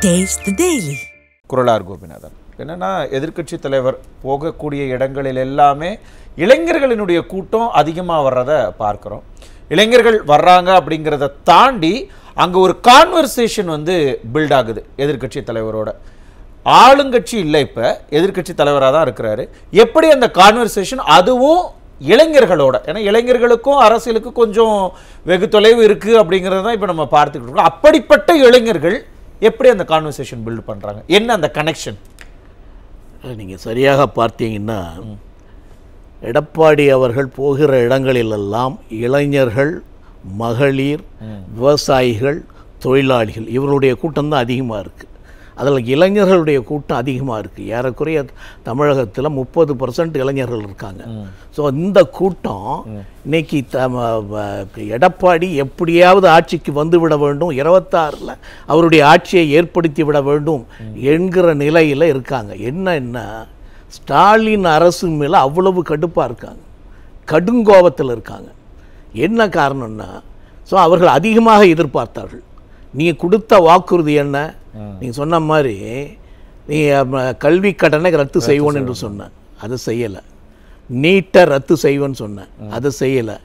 Taste the Daily. குறளார் Gopinathan என்னன்னா எதிர்க்கட்சி தலைவர் போகக்கூடிய இடங்களில் எல்லாமே இளைஞர்களினுடைய கூட்டம் அதிகமாக வர்றதை பார்க்குறோம். இளைஞர்கள் வர்றாங்க அப்படிங்கிறத தாண்டி அங்கே ஒரு கான்வர்சேஷன் பில்ட் ஆகுது எதிர்க்கட்சி தலைவரோட. ஆளுங்கட்சி இல்லை, இப்போ எதிர்க்கட்சி தலைவராக தான் இருக்கிறாரு. எப்படி அந்த கான்வர்சேஷன், அதுவும் இளைஞர்களோட, ஏன்னா இளைஞர்களுக்கும் அரசியலுக்கும் கொஞ்சம் வெகு தொலைவு இருக்குது அப்படிங்கிறது தான் இப்போ நம்ம பார்த்துக்கிட்டு இருக்கோம். அப்படிப்பட்ட இளைஞர்கள் எப்படி அந்த கான்வர்சேஷன் பில்ட் பண்ணுறாங்க, என்ன அந்த கனெக்ஷன்? நீங்கள் சரியாக பார்த்தீங்கன்னா எடப்பாடி அவர்கள் போகிற இடங்களிலெல்லாம் இளைஞர்கள், மகளிர், விவசாயிகள், தொழிலாளிகள் இவருடைய கூட்டம் தான் அதிகமாக இருக்குது. அதில் இளைஞர்களுடைய கூட்டம் அதிகமாக இருக்குது. ஏறக்குறைய தமிழகத்தில் 30% இளைஞர்கள் இருக்காங்க. ஸோ இந்த கூட்டம் இன்னைக்கு எடப்பாடி எப்படியாவது ஆட்சிக்கு வந்துவிட வேண்டும், 26ல் அவருடைய ஆட்சியை ஏற்படுத்தி விட வேண்டும் என்கிற நிலையில் இருக்காங்க. என்ன ஸ்டாலின் அரசு மேலே அவ்வளவு கடுப்பாக இருக்காங்க, கடுங்கோபத்தில் இருக்காங்க. என்ன காரணம்னா, ஸோ அவர்கள் அதிகமாக எதிர்பார்த்தார்கள். நீங்கள் கொடுத்த வாக்குறுதி என்ன? நீங்கள் சொன்ன மாதிரி நீங்கள் கல்வி கடனை ரத்து செய்வோன்னு என்று சொன்னேன், அதை செய்யலை. நீட்டை ரத்து செய்வோன்னு சொன்னேன், அதை செய்யலை.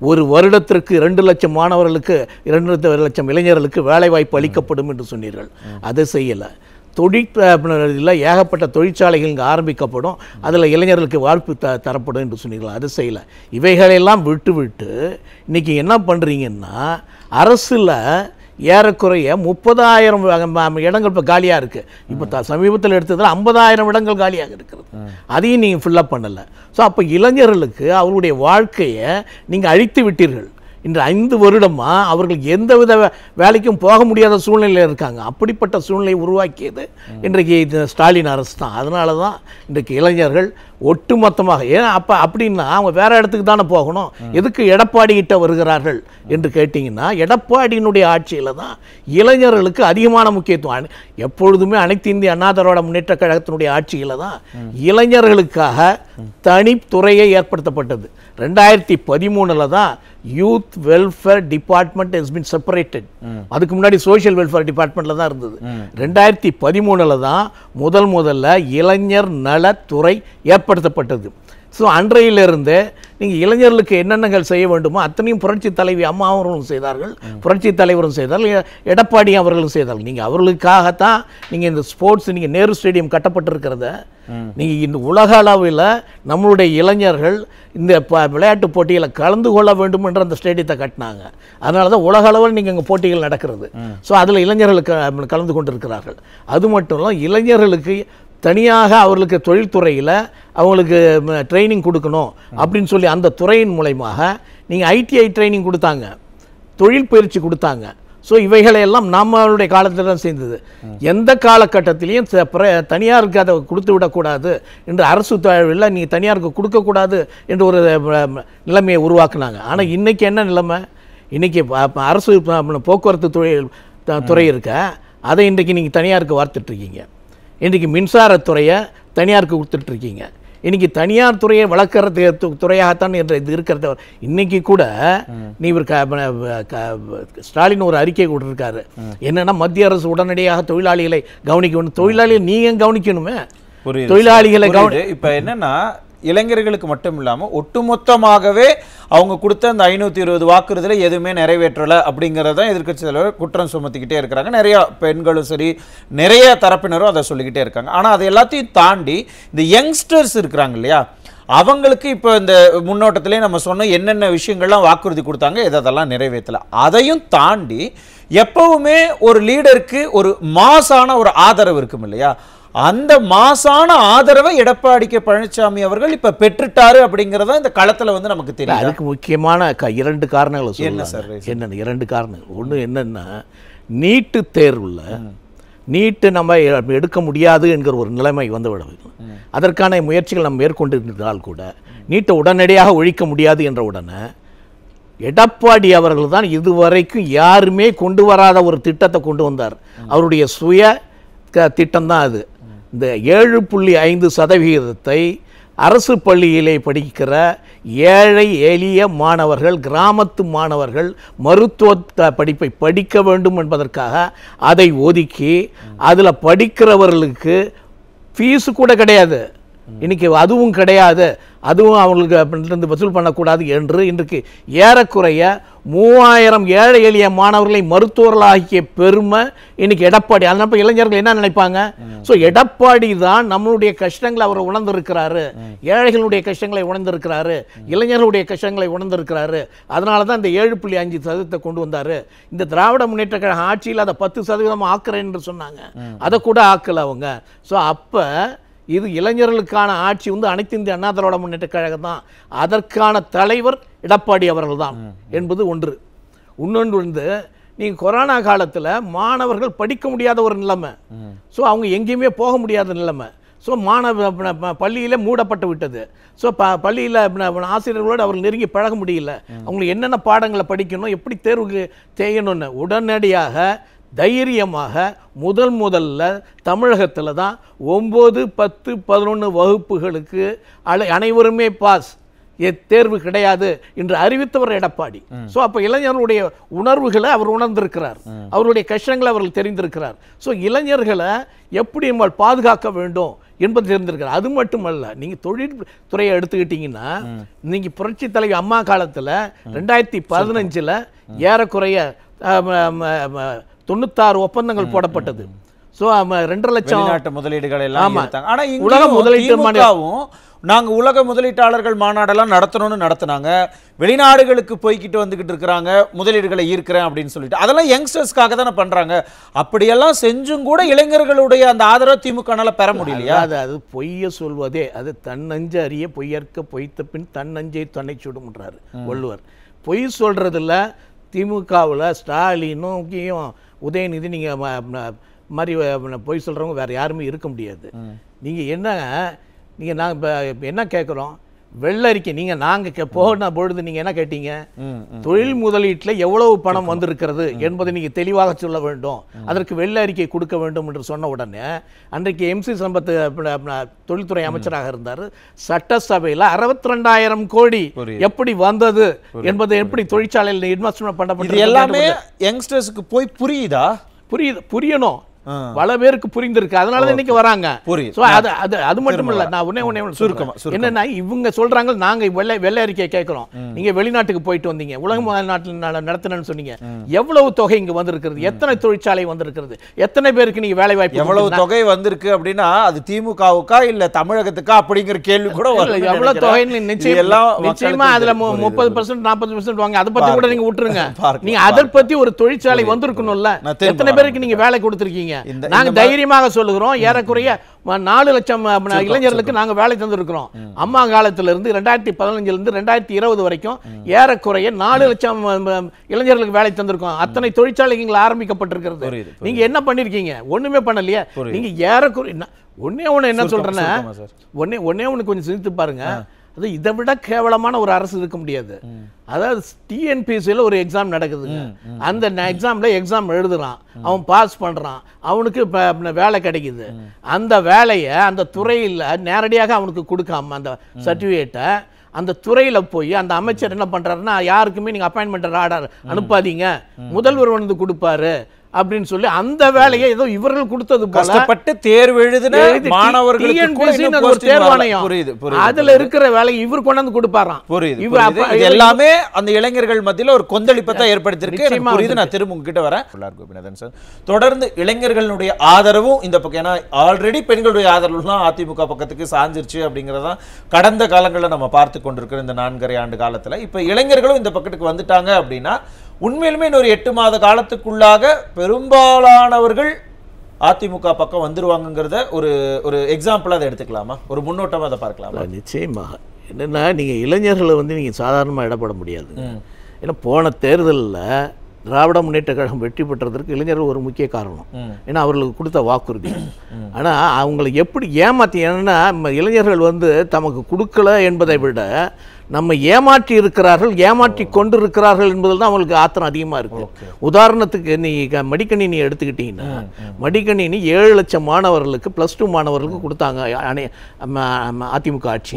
ஒரு வருடத்திற்கு 2 லட்சம் மாணவர்களுக்கு 2 லட்சம் இளைஞர்களுக்கு வேலைவாய்ப்பு அளிக்கப்படும் என்று சொன்னீர்கள், அதை செய்யலை. தொழில் ஏகப்பட்ட தொழிற்சாலைகள் இங்கே ஆரம்பிக்கப்படும், அதில் இளைஞர்களுக்கு வாய்ப்பு தரப்படும் என்று சொன்னீர்கள், அதை செய்யலை. இவைகளெல்லாம் விட்டு இன்றைக்கி என்ன பண்ணுறீங்கன்னா, அரசில் ஏறக்குறைய 30,000 இடங்கள் இப்போ காலியாக இருக்குது. இப்போ சமீபத்தில் எடுத்ததில் 50,000 இடங்கள் காலியாக இருக்கிறது. அதையும் நீங்கள் ஃபில்லப் பண்ணலை. ஸோ அப்போ இளைஞர்களுக்கு அவருடைய வாழ்க்கையை நீங்கள் அழித்து விட்டீர்கள். இன்று 5 வருடமாக அவர்கள் எந்தவித வேலைக்கும் போக முடியாத சூழ்நிலையில் இருக்காங்க. அப்படிப்பட்ட சூழ்நிலையை உருவாக்கியது இன்றைக்கு ஸ்டாலின் அரசு தான். அதனால தான் இன்றைக்கு இளைஞர்கள் ஒட்டுமொத்தமாக, ஏன் அப்படின்னா அவங்க வேறு இடத்துக்கு தானே போகணும், எதுக்கு எடப்பாடிகிட்ட வருகிறார்கள் என்று கேட்டிங்கன்னா, எடப்பாடியினுடைய ஆட்சியில் தான் இளைஞர்களுக்கு அதிகமான முக்கியத்துவம். எப்பொழுதுமே அனைத்து இந்திய அண்ணா திராவிட முன்னேற்ற கழகத்தினுடைய ஆட்சியில் தான் இளைஞர்களுக்காக தனித்துறையை ஏற்படுத்தப்பட்டது. 2013 தான் youth welfare department has been separated. அதுக்கு முன்னாடி சோஷியல் வெல்ஃபேர் டிபார்ட்மெண்ட்டில் தான் இருந்தது. 2013 தான் முதல்ல இளைஞர் நலத்துறை ஏற்படுத்தப்பட்டது. ஸோ அன்றையிலிருந்து நீங்கள் இளைஞர்களுக்கு என்னென்னங்கள் செய்ய வேண்டுமோ அத்தனையும் புரட்சி தலைவி அம்மா அவர்களும் செய்தார்கள், புரட்சி தலைவரும் செய்தார்கள், எடப்பாடி அவர்களும் செய்தார்கள். நீங்கள் அவர்களுக்காகத்தான் நீங்கள் இந்த ஸ்போர்ட்ஸ், நீங்கள் நேரு ஸ்டேடியம் கட்டப்பட்டிருக்கிறத நீங்கள் இந்த உலக அளவில் நம்மளுடைய இளைஞர்கள் இந்த விளையாட்டு போட்டியில் கலந்து கொள்ள வேண்டும் என்ற அந்த ஸ்டேடியத்தை கட்டினாங்க. அதனால தான் உலக அளவில் நீங்கள் இங்கே போட்டிகள் நடக்கிறது. ஸோ அதில் இளைஞர்களுக்கு கலந்து கொண்டிருக்கிறார்கள். அது மட்டும் இல்லை, இளைஞர்களுக்கு தனியாக அவர்களுக்கு தொழில்துறையில் அவங்களுக்கு ட்ரைனிங் கொடுக்கணும் அப்படின்னு சொல்லி அந்த துறையின் மூலமாக நீங்கள் ஐடிஐ ட்ரைனிங் கொடுத்தாங்க, தொழில் பயிற்சி கொடுத்தாங்க. ஸோ இவைகளையெல்லாம் நம்மளுடைய காலத்தில் தான் சேர்ந்தது. எந்த காலகட்டத்திலையும் தனியாருக்கு அதை கொடுத்து விடக்கூடாது என்று அரசு தொழிலில் நீங்கள் தனியாருக்கு கொடுக்கக்கூடாது என்று ஒரு நிலைமையை உருவாக்குனாங்க. ஆனால் இன்றைக்கி என்ன நிலைமை? இன்றைக்கி அரசு போக்குவரத்து துறை இருக்க, அதை இன்றைக்கி நீங்கள் தனியாருக்கு வார்த்துட்ருக்கீங்க. இன்றைக்கி மின்சாரத்துறையை தனியாருக்கு கொடுத்துட்ருக்கீங்க. இன்றைக்கி தனியார் துறையை வளர்க்குற துறையாகத்தான் என்று இது இருக்கிறத. இன்றைக்கி கூட ஸ்டாலின் ஒரு அறிக்கை கொடுத்துருக்காரு. என்னென்னா, மத்திய அரசு உடனடியாக தொழிலாளிகளை கவனிக்கணும். தொழிலாளிகளை நீங்கள் கவனிக்கணுமே, தொழிலாளிகளை இப்போ என்னென்னா, இளைஞர்களுக்கு மட்டும் இல்லாமல் ஒட்டுமொத்தமாகவே அவங்க கொடுத்த அந்த 520 வாக்குறுதியில் எதுவுமே நிறைவேற்றலை அப்படிங்கிறத எதிர்க்கட்சி தலைவர் குற்றம் சுமத்திக்கிட்டே இருக்கிறாங்க. நிறையா பெண்களும் சரி, நிறைய தரப்பினரும் அதை சொல்லிக்கிட்டே இருக்காங்க. ஆனால் அதை எல்லாத்தையும் தாண்டி இந்த யங்ஸ்டர்ஸ் இருக்கிறாங்க இல்லையா, அவங்களுக்கு இப்போ இந்த முன்னோட்டத்திலே நம்ம சொன்ன என்னென்ன விஷயங்கள்லாம் வாக்குறுதி கொடுத்தாங்க, எதெல்லாம் நிறைவேற்றலை, அதையும் தாண்டி எப்பவுமே ஒரு லீடருக்கு ஒரு மாசான ஒரு ஆதரவு இருக்கும் இல்லையா, அந்த மாசான ஆதரவை எடப்பாடி பழனிசாமி அவர்கள் இப்ப பெற்றுட்டாரு அப்படிங்கறத இந்த களத்துல நமக்கு தெரியும். அதுக்கு முக்கியமான 2 காரணங்கள் சொல்லலாம். என்ன 2 காரணங்கள்? ஒன்று என்னன்னா, நீட்டு தேர்வுல நீட்டு நம்ம எடுக்க முடியாது என்கிற ஒரு நிலைமை வந்துவிட வேண்டும். அதற்கான முயற்சிகள் நம்ம மேற்கொண்டிருந்தால் கூட நீட்டை உடனடியாக ஒழிக்க முடியாது என்ற உடனே எடப்பாடி அவர்கள் தான் இதுவரைக்கும் யாருமே கொண்டு வராத ஒரு திட்டத்தை கொண்டு வந்தார். அவருடைய சுய திட்டம் தான் அது. இந்த 7.5% அரசு பள்ளியிலே படிக்கிற ஏழை எளிய மாணவர்கள், கிராமத்து மாணவர்கள் மருத்துவ படிப்பை படிக்க வேண்டும் என்பதற்காக அதை ஒதுக்கி அதில் படிக்கிறவர்களுக்கு ஃபீஸு கூட கிடையாது, இன்னைக்கு அதுவும் கிடையாது, அதுவும் அவங்களுக்கு வசூல் பண்ணக்கூடாது என்று இன்றைக்கு ஏறக்குறைய 3000 ஏழை எளிய மாணவர்களை மருத்துவர்களாகிய பெருமை இன்னைக்கு எடப்பாடி. அதனால இளைஞர்கள் என்ன நினைப்பாங்க? ஸோ எடப்பாடி தான் நம்மளுடைய கஷ்டங்களை அவர் உணர்ந்திருக்கிறாரு, ஏழைகளுடைய கஷ்டங்களை உணர்ந்திருக்கிறாரு, இளைஞர்களுடைய கஷ்டங்களை உணர்ந்திருக்கிறாரு. அதனால தான் இந்த 7.5% கொண்டு வந்தார். இந்த திராவிட முன்னேற்ற கழக ஆட்சியில் அதை 10% ஆக்குறேன் என்று சொன்னாங்க, அதை கூட ஆக்கல அவங்க. ஸோ அப்போ இது இளைஞர்களுக்கான ஆட்சி வந்து அனைத்து இந்திய அண்ணா திராவிட முன்னேற்ற கழகம் தான், அதற்கான தலைவர் எடப்பாடி அவர்கள் தான் என்பது ஒன்று. இன்னொன்று வந்து நீங்கள் கொரோனா காலத்தில் மாணவர்கள் படிக்க முடியாத ஒரு நிலைமை, ஸோ அவங்க எங்கேயுமே போக முடியாத நிலைமை, ஸோ பள்ளியில் மூடப்பட்டு விட்டது. ஸோ பள்ளியில் ஆசிரியர்களோடு அவர்கள் நெருங்கி பழக முடியல, அவங்களுக்கு என்னென்ன பாடங்களை படிக்கணும், எப்படி தேர்வுக்கு செய்யணும்னு உடனடியாக தைரியமாக முதல்ல தமிழகத்தில் தான் 9, 10, 11 வகுப்புகளுக்கு அனைவருமே பாஸ், தேர்வு கிடையாது என்று அறிவித்தவர் எடப்பாடி. ஸோ அப்போ இளைஞர்களுடைய உணர்வுகளை அவர் உணர்ந்திருக்கிறார், அவருடைய கஷ்டங்களை அவர்கள் தெரிந்திருக்கிறார். ஸோ இளைஞர்களை எப்படி நம்ம பாதுகாக்க வேண்டும் என்பது தெரிந்திருக்கிறார். அது மட்டுமல்ல, நீங்கள் தொழில்துறையை எடுத்துக்கிட்டீங்கன்னா நீங்கள் புரட்சி தலைவி அம்மா காலத்தில் 2015 ஏறக்குறைய 96 ஒப்பந்தங்கள் போடப்பட்டது. ஸோ 2.5 லட்சம் முதலீடுகள் எல்லாம். ஆனா உலக முதலீட்டு நாங்க உலக முதலீட்டாளர்கள் மாநாடெல்லாம் நடத்தினாங்க, வெளிநாடுகளுக்கு போய்கிட்டு வந்துகிட்டு இருக்கிறாங்க, முதலீடுகளை ஈர்க்கிறேன் அப்படின்னு சொல்லிட்டு. அதெல்லாம் யங்ஸ்டர்ஸ்க்காக தானே பண்றாங்க. அப்படியெல்லாம் செஞ்சும் கூட இளைஞர்களுடைய அந்த ஆதரவு திமுகனால பெற முடியலையா? அது பொய்ய சொல்வதே, அது தன்னஞ்சு அறிய பொய்யற்க பொய்த்த பின் தன்னஞ்சை தன்னை சுடும்ன்றாரு வள்ளுவர். பொய் சொல்றதுல திமுகவில் ஸ்டாலினும் உதயநிதி நீங்கள் மாதிரி பொய் சொல்கிறவங்க வேறு யாருமே இருக்க முடியாது. நீங்கள் நாங்கள் என்ன கேட்குறோம்? வெள்ளரிக்கை நாங்கள் போன பொழுது நீங்கள் என்ன கேட்டீங்க? தொழில் முதலீட்டில் எவ்வளவு பணம் வந்திருக்கிறது என்பதை நீங்கள் தெளிவாக சொல்ல வேண்டும், அதற்கு வெள்ளை அறிக்கை கொடுக்க வேண்டும் என்று சொன்ன உடனே அன்றைக்கு MC சம்பத் தொழில்துறை அமைச்சராக இருந்தார். சட்டசபையில் 62,000 கோடி எப்படி வந்தது என்பது, எப்படி தொழிற்சாலையில் இன்வெஸ்ட்மெண்ட் பண்ணப்பட்டது எல்லாமே யங்ஸ்டர்ஸுக்கு போய் புரியுதா? புரியணும், பல பேருக்கு புரிந்திருக்கு, அதனால இன்னைக்கு வராங்க. அது மட்டும் இல்ல, நான் ஒண்ணே என்னன்னா இவங்க சொல்றாங்க நாங்க வெள்ளை அறிக்கையை கேட்கிறோம், நீங்க வெளிநாட்டுக்கு போயிட்டு வந்தீங்க, உலக நாட்டில் நடத்தினு சொன்னீங்க, எவ்வளவு தொகை இங்க வந்திருக்கிறது, எத்தனை தொழிற்சாலை வந்திருக்கிறது, எத்தனை பேருக்கு நீங்க வேலை வாய்ப்பு, எவ்வளவு தொகை வந்திருக்கு அப்படின்னா அது திமுகவுக்கா இல்ல தமிழகத்துக்கா அப்படிங்கிற கேள்வி கூட எவ்வளவு தொகை நிச்சயமா அதுல 30% 40% வாங்க, அதை பத்தி கூட நீங்க விட்டுருங்க. நீங்க அதை பத்தி ஒரு தொழிற்சாலை வந்திருக்கணும்ல, எத்தனை பேருக்கு நீங்க வேலை கொடுத்திருக்கீங்க? நாங்க தைரியமாக சொல்லுகிறோம், ஏறக்குறைய 4 லட்சம் இளைஞர்களுக்கு நாங்க வேலை தந்திருக்கிறோம். அம்மா காலத்துல இருந்து 2015 இருந்து 2020 வரைக்கும் ஏறக்குறைய 4 லட்சம் இளைஞர்களுக்கு வேலை தந்திருக்கோம். அத்தனை தொழிற்சாலைகள் ஆரம்பிக்கப்பட்டிருக்கிறது. நீங்க என்ன பண்ணிருக்கீங்க? ஒண்ணுமே பண்ணலையே. நீங்க ஏறக்குறைய ஒண்ணே என்ன சொல்றேன்னா, ஒண்ணே கொஞ்சம் சிந்தித்து பாருங்க, அது இதை விட கேவலமான ஒரு அரசு இருக்க முடியாது. அதாவது TNPSCல ஒரு எக்ஸாம் நடக்குது, அந்த எக்ஸாம் எழுதுறான், அவன் பாஸ் பண்றான், அவனுக்கு வேலை கிடைக்குது. அந்த வேலையை அந்த துறையில் நேரடியாக அவனுக்கு கொடுக்காம அந்த சர்டிஃபிகேட்டை அந்த துறையில போய் அந்த அமைச்சர் என்ன பண்றாருன்னா, யாருக்குமே நீங்க அப்பாயின்மெண்ட் ஆர்டர் அனுப்பாதீங்க, முதல்வர் வந்து கொடுப்பாரு அப்படின்னு சொல்லி அந்த வேலையை ஏதோ இவர்கள் கொடுத்தது போல கஷ்டப்பட்டு தேர்வு எழுதின மாணவர்களுக்கு தேர்வாணையம் அதுல இருக்கிற வேலையை இவர் கொண்டு வந்து கொடுப்பாராம். புரியுது. எல்லாமே அந்த இளைஞர்கள் மத்தியில ஒரு கொந்தளிப்பை தான் ஏற்படுத்தியிருக்கு. புரியுது. நான் திரும்ப உங்ககிட்ட வரேன். கோபிநாதன் சார், தொடர்ந்து இளைஞர்களுடைய ஆதரவும் இந்த பக்கம், ஏன்னா ஆல்ரெடி பெண்களுடைய ஆதரவுலாம் அதிமுக பக்கத்துக்கு சாஞ்சிருச்சு அப்படிங்கறதான் கடந்த காலங்களில் நம்ம பார்த்து கொண்டிருக்கிற இந்த 4.5 ஆண்டு காலத்துல இப்ப இளைஞர்களும் இந்த பக்கத்துக்கு வந்துட்டாங்க அப்படின்னா உண்மையிலுமே இன்னொரு 8 மாத காலத்துக்குள்ளாக பெரும்பாலானவர்கள் அதிமுக பக்கம் வந்துருவாங்கிறத ஒரு எக்ஸாம்பிள் அதை எடுத்துக்கலாமா? ஒரு முன்னோட்டமா அதை பார்க்கலாமா? நிச்சயமாக. என்னன்னா, நீங்க இளைஞர்களை நீங்க சாதாரணமா இடப்பட முடியாது. ஏன்னா போன தேர்தலில் திராவிட முன்னேற்ற கழகம் வெற்றி பெற்றதற்கு இளைஞர்கள் ஒரு முக்கிய காரணம். ஏன்னா அவர்களுக்கு கொடுத்த வாக்குறுதி. ஆனால் அவங்களை எப்படி ஏமாற்றி, ஏன்னா இளைஞர்கள் தமக்கு கொடுக்கல என்பதை விட நம்ம ஏமாற்றி இருக்கிறார்கள், ஏமாற்றி கொண்டிருக்கிறார்கள் என்பதில் தான் அவங்களுக்கு ஆத்திரம் அதிகமாக இருக்கு. உதாரணத்துக்கு நீ மடிக்கணினி எடுத்துக்கிட்டீங்கன்னா, மடிக்கணினி 7 லட்சம் மாணவர்களுக்கு +2 மாணவர்களுக்கு கொடுத்தாங்க அதிமுக ஆட்சி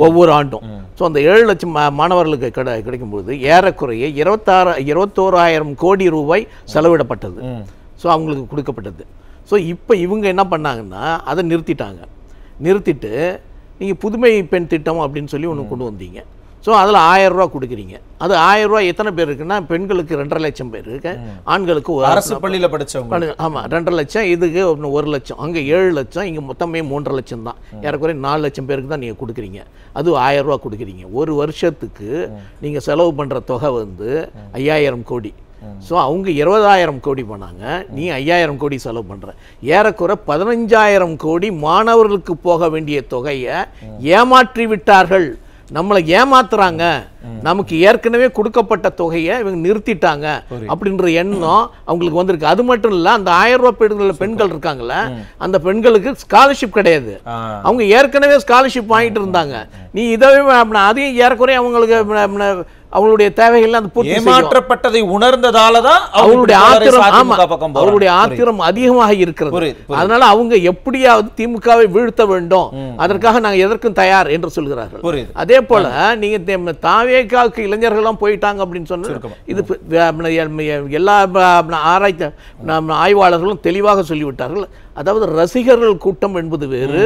ஒவ்வொரு ஆண்டும். ஸோ அந்த 7 லட்சம் மாணவர்களுக்கு கிடைக்கும்போது ஏறக்குறைய 21,000 கோடி ரூபாய் செலவிடப்பட்டது. ஸோ அவங்களுக்கு கொடுக்கப்பட்டது. ஸோ இப்போ இவங்க என்ன பண்ணாங்கன்னா அதை நிறுத்திட்டு நீங்கள் புதுமை பெண் திட்டம் அப்படின்னு சொல்லி ஒன்று கொண்டு வந்தீங்க. ஸோ அதில் 1000 ரூபா கொடுக்குறீங்க. அது 1000 ரூபா எத்தனை பேர் இருக்குன்னா, பெண்களுக்கு 2.5 லட்சம் பேர் இருக்கு, ஆண்களுக்கு அரசு பள்ளியில் படித்தவங்க. ஆமாம் 2.5 லட்சம், இதுக்கு 1 லட்சம், அங்கே 7 லட்சம், இங்கே மொத்தமே 3.5 லட்சம் தான். ஏறக்குறைய 4 லட்சம் பேருக்கு தான் நீங்கள் கொடுக்குறீங்க. அது 1000 ரூபா கொடுக்குறீங்க. ஒரு வருஷத்துக்கு நீங்கள் செலவு பண்ணுற தொகை வந்து 5000 கோடி. ஸோ அவங்க 20,000 கோடி பண்ணாங்க, நீ 5000 கோடி செலவு பண்ணுற. ஏறக்குறை 15,000 கோடி மாணவர்களுக்கு போக வேண்டிய தொகையை ஏமாற்றி விட்டார்கள். நம்மளை ஏமாத்துறாங்க, நமக்கு ஏற்கனவே கொடுக்கப்பட்ட தொகையை இவங்க நிறுத்திட்டாங்க அப்படின்ற எண்ணம் அவங்களுக்கு வந்திருக்கு. அது மட்டும் இல்லை, அந்த 1000 ரூபாய் பெண்கள் இருக்காங்கல்ல, அந்த பெண்களுக்கு ஸ்காலர்ஷிப் கிடையாது. அவங்க ஏற்கனவே ஸ்காலர்ஷிப் வாங்கிட்டு இருந்தாங்க. நீ இதவே அதையும் ஏறக்குறைய அவங்களுக்கு அவங்களுடைய தேவைகள் அந்த பூர்த்தி ஏமாற்றப்பட்டதை உணர்ந்ததால தான் அவங்களுடைய ஆத்திரம் அதிகமாக இருக்கிறது. அதனால அவங்க எப்படியாவது திமுகவை வீழ்த்த வேண்டும், அதற்காக நாங்கள் எதற்கும் தயார் என்று சொல்கிறார்கள். அதே போல நீங்க தாவேக்காவுக்கு இளைஞர்கள்லாம் போயிட்டாங்க அப்படின்னு சொன்னா, இது எல்லா ஆய்வாளர்களும் தெளிவாக சொல்லிவிட்டார்கள். அதாவது ரசிகர்கள் கூட்டம் என்பது வேறு,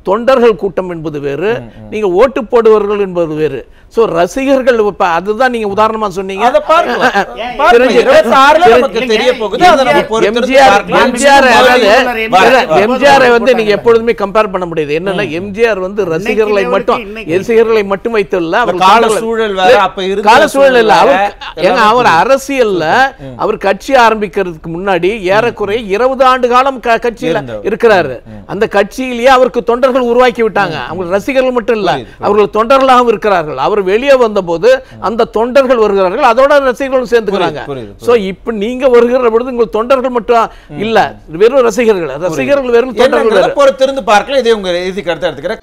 தொண்டர்கள் கூட்டம் என்பது வேறு, நீங்க ஓட்டு போடுவர்கள் என்பது வேறு. சோ ரசிகர்கள் அதுதான் நீங்க உதாரணமா சொன்னீங்க. எம்ஜிஆர் வந்து நீங்க எப்பொழுதுமே கம்பேர் பண்ண முடியாது. என்னன்னா எம்ஜிஆர் வந்து ரசிகர்களை மட்டும் வைத்துள்ள கால சூழல் இல்ல. அவர் அரசியல்ல அவர் கட்சி ஆரம்பிக்கிறதுக்கு முன்னாடி ஏறக்குறைய 20 ஆண்டு காலம் கட்சியில இருக்கிறாரு. அந்த கட்சியிலேயே அவருக்கு தொண்டர்கள் உருவாக்கி விட்டாங்க. அவங்க ரசிகர்கள் மட்டும் இல்ல, அவர்கள் தொண்டர்களாகவும் இருக்கிறார்கள். அவர் வெளியே வந்த போது அந்த தொண்டர்கள் வருகிறார்கள், அதோட ரசிகர்களும் சேர்ந்துக்கிறாங்க. சோ இப்ப நீங்க வருகிற பொழுது உங்கள் தொண்டர்கள் மட்டும் இல்ல, வெறும் ரசிகர்கள் வெறும் தொண்டர்கள். பொறுத்திருந்து பார்க்கலாம். இதே உங்க இறுதி கருத்தை எடுத்துக்கிறேன்.